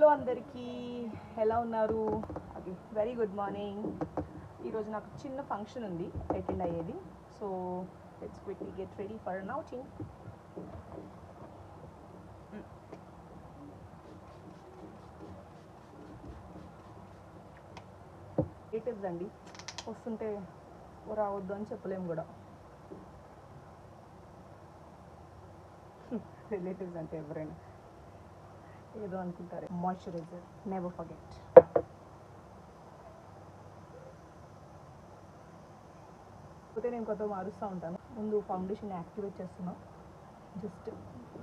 Hello అందరికీ, ఎలా ఉన్నారు? అది వెరీ గుడ్ మార్నింగ్. ఈరోజు నాకు చిన్న ఫంక్షన్ ఉంది అటెండ్ అయ్యేది. So let's quickly get ready for an outing. Relatives అండి, వస్తుంటే రావద్దు అని చెప్పలేము కూడా. రిలేటివ్స్ అంటే ఎవరైనా ఏదో అనుకుంటారు. Moisturiser never forget. పోతే నేను కొత్త మారుస్తూ ఉంటాను. ముందు ఫౌండేషన్ యాక్టివేట్ చేస్తున్నా. జస్ట్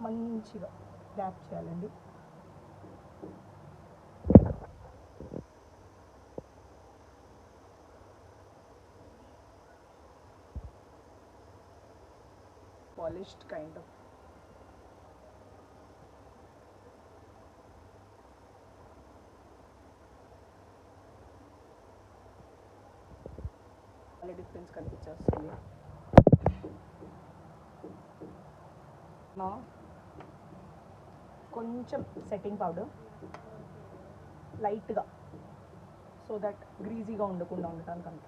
మంచిగా ర్యాప్ చేయాలండి. Polished kind of. డిఫరెన్స్ కనిపించేస్తుంది. కొంచెం సెట్టింగ్ పౌడర్ లైట్గా, సో దట్ గ్రీజీగా ఉండకుండా ఉండటానికి అంత.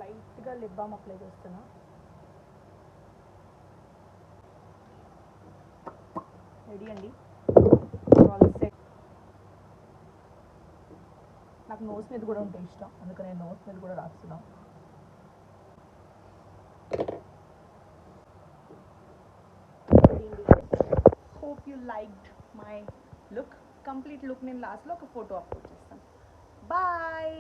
లైట్గా లిప్ బామ్ అప్లై చేస్తున్నా. రెడీ అండి, ఆల్ సెట్. నాకు నోస్ మీద కూడా ఉంటే ఇష్టం, అందుకని నేను నోస్ మీద కూడా రాస్తున్నా. Hope you liked my look. Complete look నేను లాస్ట్లో ఒక ఫోటో అప్లోడ్ చేస్తాను. బాయ్.